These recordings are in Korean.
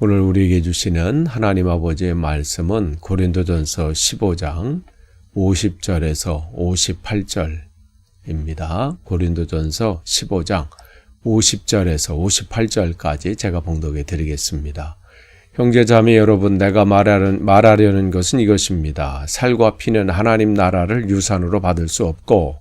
오늘 우리에게 주시는 하나님 아버지의 말씀은 고린도전서 15장 50절에서 58절입니다. 고린도전서 15장 50절에서 58절까지 제가 봉독해 드리겠습니다. 형제자매 여러분, 내가 말하려는 것은 이것입니다. 살과 피는 하나님 나라를 유산으로 받을 수 없고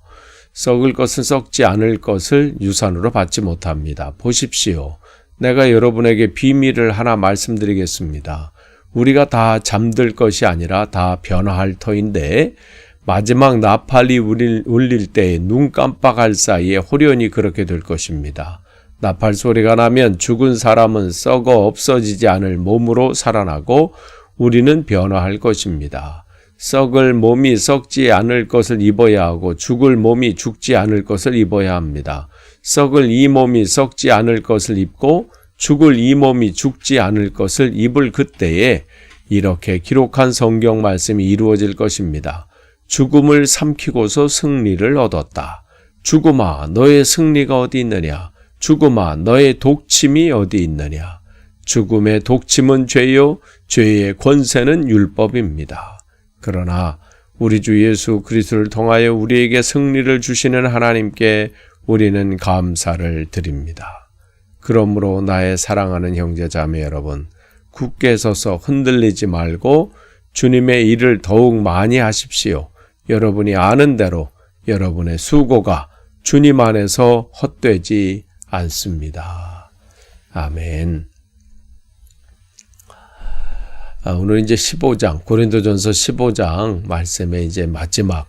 썩을 것은 썩지 않을 것을 유산으로 받지 못합니다. 보십시오. 내가 여러분에게 비밀을 하나 말씀드리겠습니다. 우리가 다 잠들 것이 아니라 다 변화할 터인데 마지막 나팔이 울릴 때 눈 깜빡할 사이에 홀연히 그렇게 될 것입니다. 나팔 소리가 나면 죽은 사람은 썩어 없어지지 않을 몸으로 살아나고 우리는 변화할 것입니다. 썩을 몸이 썩지 않을 것을 입어야 하고 죽을 몸이 죽지 않을 것을 입어야 합니다. 썩을 이 몸이 썩지 않을 것을 입고 죽을 이 몸이 죽지 않을 것을 입을 그때에 이렇게 기록한 성경 말씀이 이루어질 것입니다. 죽음을 삼키고서 승리를 얻었다. 죽음아, 너의 승리가 어디 있느냐? 죽음아, 너의 독침이 어디 있느냐? 죽음의 독침은 죄요, 죄의 권세는 율법입니다. 그러나 우리 주 예수 그리스도를 통하여 우리에게 승리를 주시는 하나님께 우리는 감사를 드립니다. 그러므로 나의 사랑하는 형제자매 여러분, 굳게 서서 흔들리지 말고 주님의 일을 더욱 많이 하십시오. 여러분이 아는 대로 여러분의 수고가 주님 안에서 헛되지 않습니다. 아멘. 오늘 이제 15장, 고린도전서 15장 말씀의 이제 마지막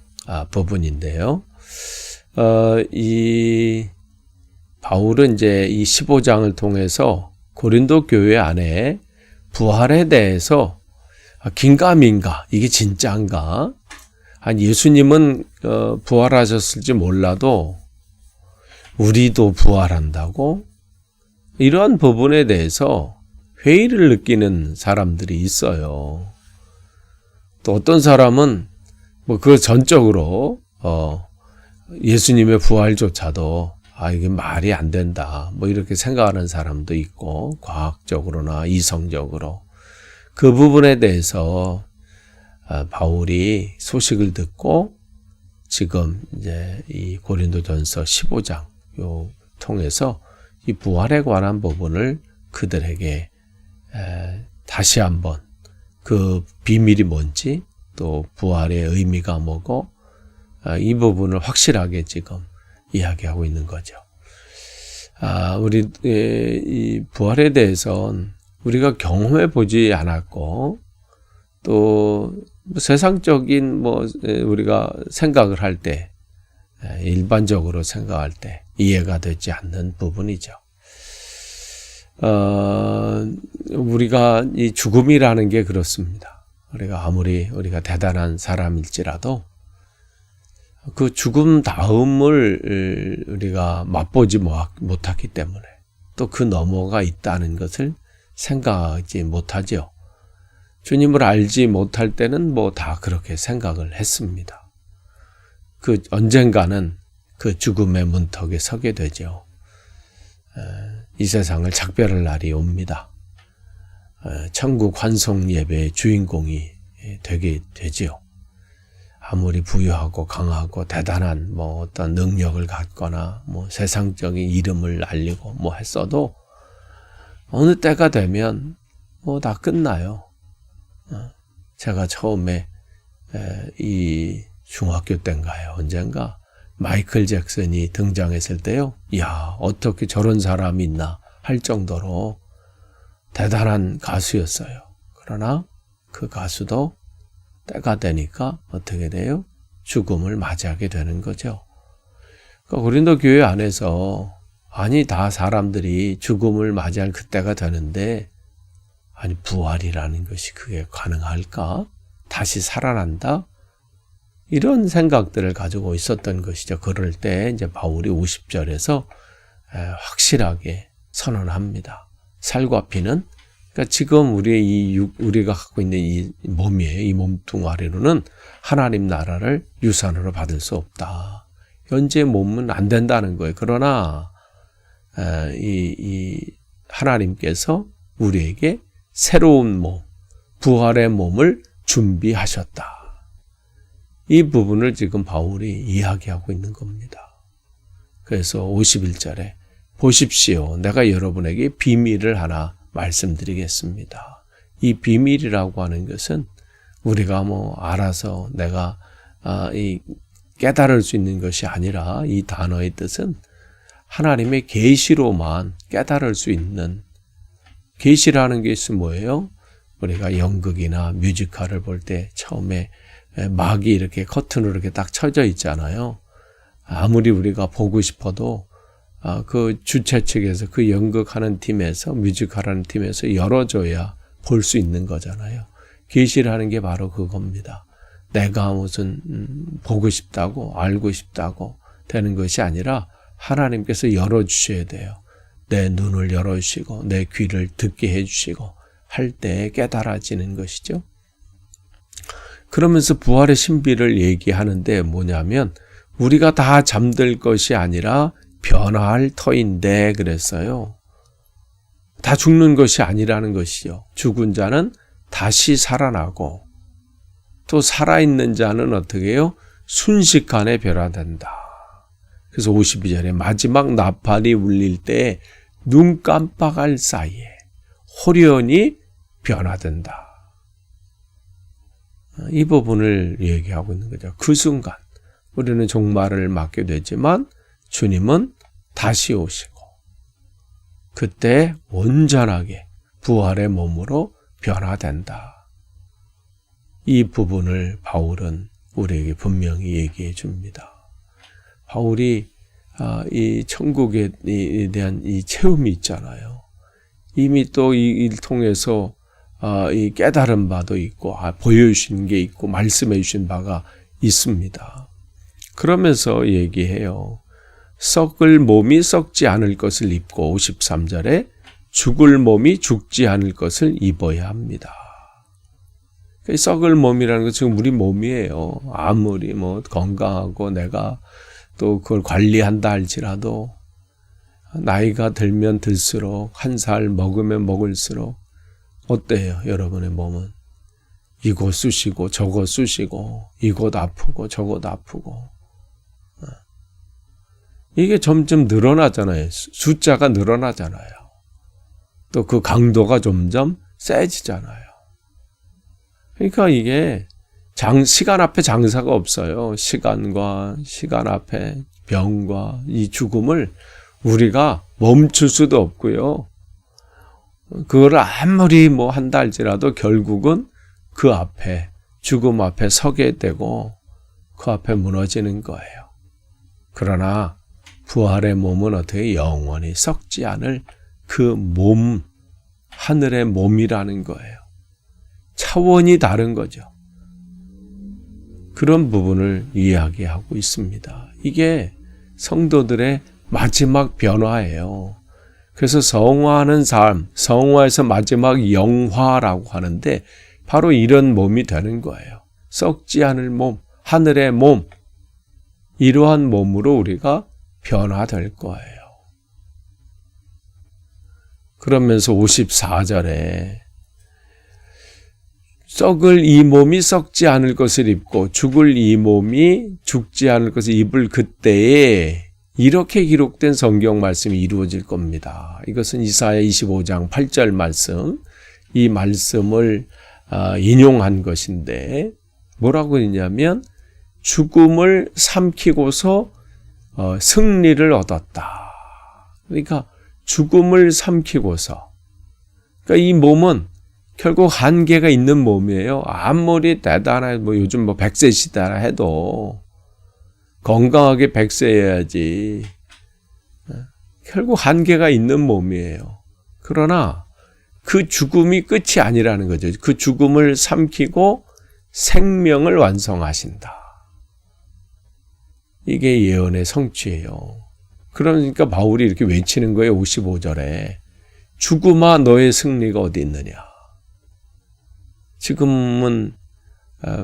부분인데요. 이 바울은 이제 이 15장을 통해서 고린도 교회 안에 부활에 대해서 긴가민가, 이게 진짜인가? 예수님은 부활하셨을지 몰라도 우리도 부활한다고? 이러한 부분에 대해서 회의를 느끼는 사람들이 있어요. 또 어떤 사람은 그 전적으로 예수님의 부활조차도 이게 말이 안 된다, 이렇게 생각하는 사람도 있고, 과학적으로나 이성적으로 그 부분에 대해서 바울이 소식을 듣고 지금 이제 이 고린도전서 15장 요 통해서 이 부활에 관한 부분을 그들에게 다시 한번 그 비밀이 뭔지, 또 부활의 의미가 뭐고, 이 부분을 확실하게 지금 이야기하고 있는 거죠. 우리 이 부활에 대해서는 우리가 경험해 보지 않았고, 또 세상적인 우리가 생각을 할 때, 일반적으로 생각할 때 이해가 되지 않는 부분이죠. 우리가 이 죽음이라는 게 그렇습니다. 우리가 아무리 우리가 대단한 사람일지라도 그 죽음 다음을 우리가 맛보지 못했기 때문에 또 그 너머가 있다는 것을 생각하지 못하죠. 주님을 알지 못할 때는 다 그렇게 생각을 했습니다. 그 언젠가는 그 죽음의 문턱에 서게 되죠. 이 세상을 작별할 날이 옵니다. 천국 환송 예배의 주인공이 되게 되지요. 아무리 부유하고 강하고 대단한 어떤 능력을 갖거나 세상적인 이름을 알리고 했어도 어느 때가 되면 다 끝나요. 제가 처음에 이 중학교 때인가요? 언젠가 마이클 잭슨이 등장했을 때요. 야, 어떻게 저런 사람이 있나 할 정도로 대단한 가수였어요. 그러나 그 가수도 때가 되니까 어떻게 돼요? 죽음을 맞이하게 되는 거죠. 그러니까 고린도 교회 안에서 다 사람들이 죽음을 맞이할 그때가 되는데 부활이라는 것이 그게 가능할까? 다시 살아난다? 이런 생각들을 가지고 있었던 것이죠. 그럴 때 이제 바울이 50절에서 확실하게 선언합니다. 살과 피는, 그러니까 지금 우리가 갖고 있는 이 몸이에요. 이 몸뚱아리로는 하나님 나라를 유산으로 받을 수 없다. 현재 몸은 안 된다는 거예요. 그러나 이 하나님께서 우리에게 새로운 몸, 부활의 몸을 준비하셨다. 이 부분을 지금 바울이 이야기하고 있는 겁니다. 그래서 51절에 보십시오. 내가 여러분에게 비밀을 하나 말씀드리겠습니다. 이 비밀이라고 하는 것은 우리가 알아서 내가 깨달을 수 있는 것이 아니라 이 단어의 뜻은 하나님의 계시로만 깨달을 수 있는, 계시라는 것이 뭐예요? 우리가 연극이나 뮤지컬을 볼 때 처음에 막이 이렇게 커튼으로 이렇게 딱 쳐져 있잖아요. 아무리 우리가 보고 싶어도 그 주최 측에서 그 연극하는 팀에서 뮤지컬하는 팀에서 열어줘야 볼 수 있는 거잖아요. 계시라는 게 바로 그겁니다. 내가 무슨 보고 싶다고 알고 싶다고 되는 것이 아니라 하나님께서 열어주셔야 돼요. 내 눈을 열어주시고 내 귀를 듣게 해주시고 할 때 깨달아지는 것이죠. 그러면서 부활의 신비를 얘기하는데 뭐냐면 우리가 다 잠들 것이 아니라 변화할 터인데 그랬어요. 다 죽는 것이 아니라는 것이요. 죽은 자는 다시 살아나고 또 살아있는 자는 어떻게 해요? 순식간에 변화된다. 그래서 52절에 마지막 나팔이 울릴 때 눈 깜빡할 사이에 호련히 변화된다. 이 부분을 얘기하고 있는 거죠. 그 순간 우리는 종말을 맞게 되지만 주님은 다시 오시고 그때 온전하게 부활의 몸으로 변화된다. 이 부분을 바울은 우리에게 분명히 얘기해 줍니다. 바울이 이 천국에 대한 이 체험이 있잖아요. 이미 또 이를 통해서 이 깨달은 바도 있고 보여주신 게 있고 말씀해 주신 바가 있습니다. 그러면서 얘기해요. 썩을 몸이 썩지 않을 것을 입고 53절에 죽을 몸이 죽지 않을 것을 입어야 합니다. 썩을 몸이라는 것은 지금 우리 몸이에요. 아무리 건강하고 내가 또 그걸 관리한다 할지라도 나이가 들면 들수록 한 살 먹으면 먹을수록 어때요? 여러분의 몸은 이곳 쑤시고 저곳 쑤시고 이곳 아프고 저곳 아프고 이게 점점 늘어나잖아요. 숫자가 늘어나잖아요. 또 그 강도가 점점 세지잖아요. 그러니까 이게 시간 앞에 장사가 없어요. 시간과 시간 앞에 병과 이 죽음을 우리가 멈출 수도 없고요. 그걸 아무리 한다 할지라도 결국은 그 앞에 죽음 앞에 서게 되고 그 앞에 무너지는 거예요. 그러나 부활의 몸은 어떻게 영원히 썩지 않을 그 몸, 하늘의 몸이라는 거예요. 차원이 다른 거죠. 그런 부분을 이야기하고 있습니다. 이게 성도들의 마지막 변화예요. 그래서 성화하는 삶, 성화에서 마지막 영화라고 하는데 바로 이런 몸이 되는 거예요. 썩지 않을 몸, 하늘의 몸, 이러한 몸으로 우리가 변화될 거예요. 그러면서 54절에 썩을 이 몸이 썩지 않을 것을 입고 죽을 이 몸이 죽지 않을 것을 입을 그때에 이렇게 기록된 성경 말씀이 이루어질 겁니다. 이것은 이사야 25장 8절 말씀, 이 말씀을 인용한 것인데 뭐라고 했냐면 죽음을 삼키고서 승리를 얻었다. 그러니까 죽음을 삼키고서, 그러니까 이 몸은 결국 한계가 있는 몸이에요. 아무리 대단해, 요즘 100세 시대라 해도 건강하게 100세여야지. 결국 한계가 있는 몸이에요. 그러나 그 죽음이 끝이 아니라는 거죠. 그 죽음을 삼키고 생명을 완성하신다. 이게 예언의 성취예요. 그러니까 바울이 이렇게 외치는 거예요. 55절에 죽음아 너의 승리가 어디 있느냐. 지금은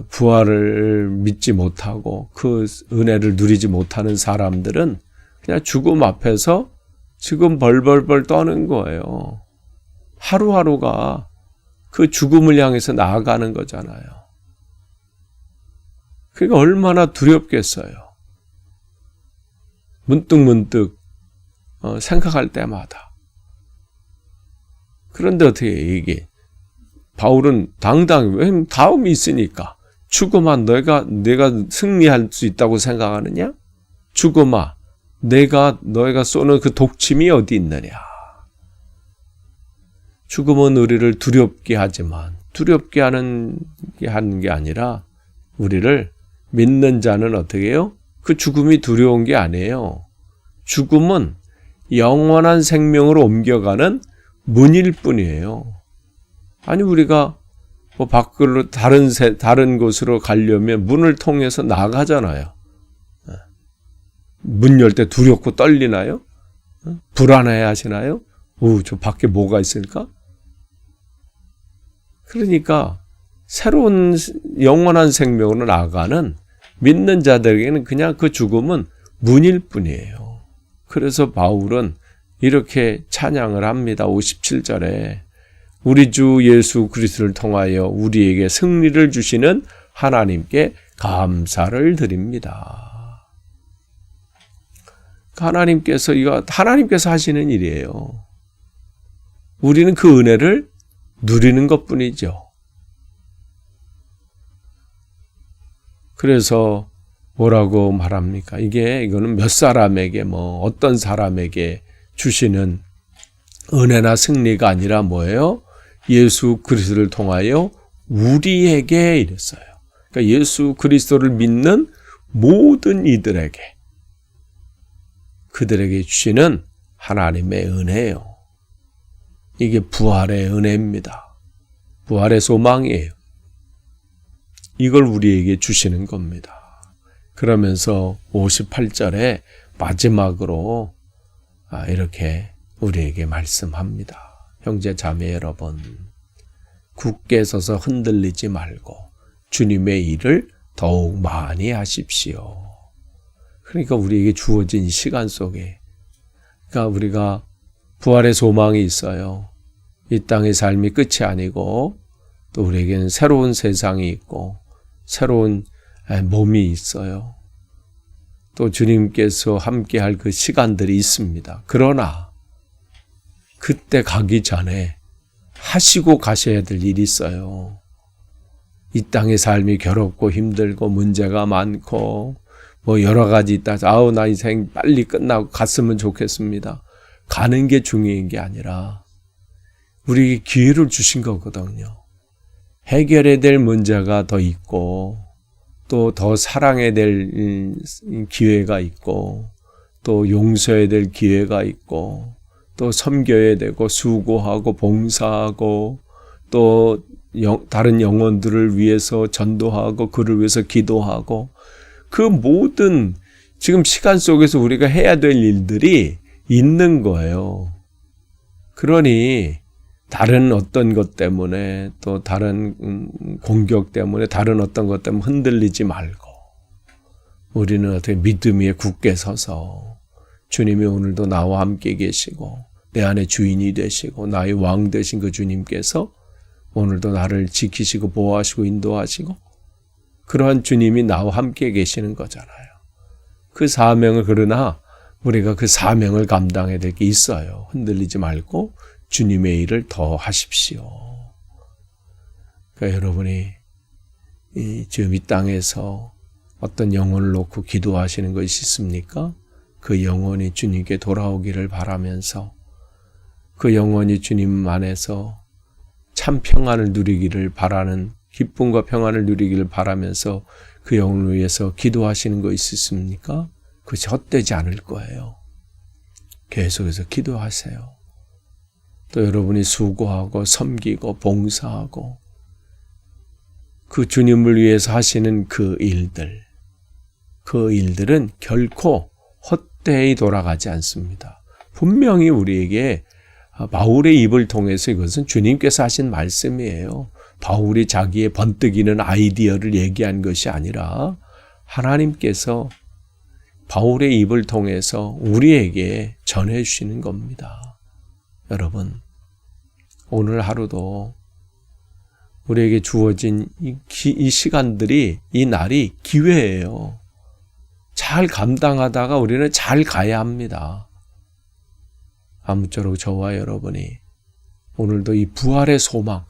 부활을 믿지 못하고 그 은혜를 누리지 못하는 사람들은 그냥 죽음 앞에서 지금 벌벌벌 떠는 거예요. 하루하루가 그 죽음을 향해서 나아가는 거잖아요. 그러니까 얼마나 두렵겠어요. 문득문득 생각할 때마다. 그런데 어떻게 이게 바울은 당당히, 왜냐면 다음이 있으니까. 죽음아, 내가 승리할 수 있다고 생각하느냐? 죽음아, 너희가 쏘는 그 독침이 어디 있느냐? 죽음은 우리를 두렵게 하지만, 두렵게 하는 게 아니라, 우리를 믿는 자는 어떻게 해요? 그 죽음이 두려운 게 아니에요. 죽음은 영원한 생명으로 옮겨가는 문일 뿐이에요. 아니, 우리가 뭐 밖으로 다른 곳으로 가려면 문을 통해서 나가잖아요. 문 열 때 두렵고 떨리나요? 불안해 하시나요? 저 밖에 뭐가 있을까? 그러니까 새로운 영원한 생명으로 나아가는 믿는 자들에게는 그냥 그 죽음은 문일 뿐이에요. 그래서 바울은 이렇게 찬양을 합니다. 57절에 우리 주 예수 그리스도를 통하여 우리에게 승리를 주시는 하나님께 감사를 드립니다. 하나님께서 하시는 일이에요. 우리는 그 은혜를 누리는 것뿐이죠. 그래서 뭐라고 말합니까? 이거는 몇 사람에게 어떤 사람에게 주시는 은혜나 승리가 아니라 뭐예요? 예수 그리스도를 통하여 우리에게 이랬어요. 그러니까 예수 그리스도를 믿는 모든 이들에게, 그들에게 주시는 하나님의 은혜예요. 이게 부활의 은혜입니다. 부활의 소망이에요. 이걸 우리에게 주시는 겁니다. 그러면서 58절에 마지막으로 이렇게 우리에게 말씀합니다. 형제 자매 여러분, 굳게 서서 흔들리지 말고 주님의 일을 더욱 많이 하십시오. 그러니까 우리에게 주어진 이 시간 속에, 그러니까 우리가 부활의 소망이 있어요. 이 땅의 삶이 끝이 아니고 또 우리에게는 새로운 세상이 있고 새로운 몸이 있어요. 또 주님께서 함께할 그 시간들이 있습니다. 그러나 그때 가기 전에 하시고 가셔야 될 일이 있어요. 이 땅의 삶이 괴롭고 힘들고 문제가 많고 여러 가지 있다. 나 인생 빨리 끝나고 갔으면 좋겠습니다. 가는 게 중요한 게 아니라 우리에게 기회를 주신 거거든요. 해결해야 될 문제가 더 있고 또 더 사랑해야 될 기회가 있고 또 용서해야 될 기회가 있고 또 섬겨야 되고 수고하고 봉사하고 또 다른 영혼들을 위해서 전도하고 그를 위해서 기도하고 그 모든 지금 시간 속에서 우리가 해야 될 일들이 있는 거예요. 그러니 다른 어떤 것 때문에 또 다른 공격 때문에 다른 어떤 것 때문에 흔들리지 말고 우리는 어떻게 믿음 위에 굳게 서서 주님이 오늘도 나와 함께 계시고 내 안에 주인이 되시고 나의 왕 되신 그 주님께서 오늘도 나를 지키시고 보호하시고 인도하시고 그러한 주님이 나와 함께 계시는 거잖아요. 그 사명을 그러나 우리가 그 사명을 감당해야 될 게 있어요. 흔들리지 말고 주님의 일을 더 하십시오. 그러니까 여러분이 지금 이 땅에서 어떤 영혼을 놓고 기도하시는 것이 있습니까? 그 영혼이 주님께 돌아오기를 바라면서 그 영혼이 주님 안에서 참 평안을 누리기를 바라는 기쁨과 평안을 누리기를 바라면서 그 영혼을 위해서 기도하시는 거 있으십니까? 그것이 헛되지 않을 거예요. 계속해서 기도하세요. 또 여러분이 수고하고 섬기고 봉사하고 그 주님을 위해서 하시는 그 일들은 결코 헛되이 돌아가지 않습니다. 분명히 우리에게 바울의 입을 통해서 이것은 주님께서 하신 말씀이에요. 바울이 자기의 번뜩이는 아이디어를 얘기한 것이 아니라 하나님께서 바울의 입을 통해서 우리에게 전해주시는 겁니다. 여러분, 오늘 하루도 우리에게 주어진 이 시간들이, 이 날이 기회예요. 잘 감당하다가 우리는 잘 가야 합니다. 아무쪼록 저와 여러분이 오늘도 이 부활의 소망,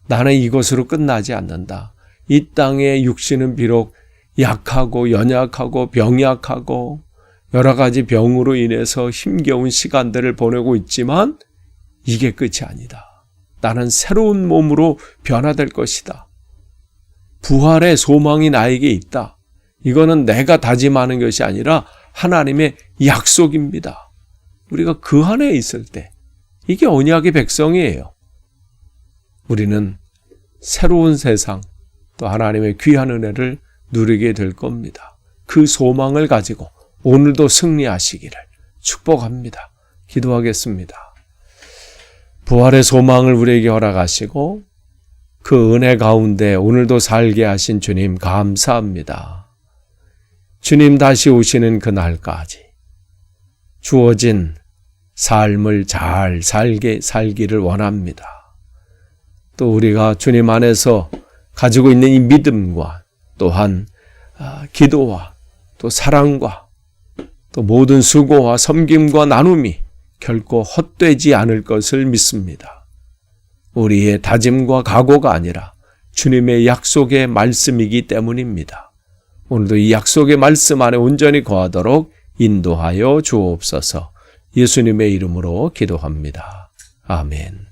나는 이것으로 끝나지 않는다. 이 땅의 육신은 비록 약하고 연약하고 병약하고 여러 가지 병으로 인해서 힘겨운 시간들을 보내고 있지만 이게 끝이 아니다. 나는 새로운 몸으로 변화될 것이다. 부활의 소망이 나에게 있다. 이거는 내가 다짐하는 것이 아니라 하나님의 약속입니다. 우리가 그 안에 있을 때 이게 언약의 백성이에요. 우리는 새로운 세상 또 하나님의 귀한 은혜를 누리게 될 겁니다. 그 소망을 가지고 오늘도 승리하시기를 축복합니다. 기도하겠습니다. 부활의 소망을 우리에게 허락하시고 그 은혜 가운데 오늘도 살게 하신 주님 감사합니다. 주님 다시 오시는 그날까지 주어진 삶을 잘 살기를 원합니다. 또 우리가 주님 안에서 가지고 있는 이 믿음과 또한 기도와 또 사랑과 또 모든 수고와 섬김과 나눔이 결코 헛되지 않을 것을 믿습니다. 우리의 다짐과 각오가 아니라 주님의 약속의 말씀이기 때문입니다. 오늘도 이 약속의 말씀 안에 온전히 거하도록 인도하여 주옵소서. 예수님의 이름으로 기도합니다. 아멘.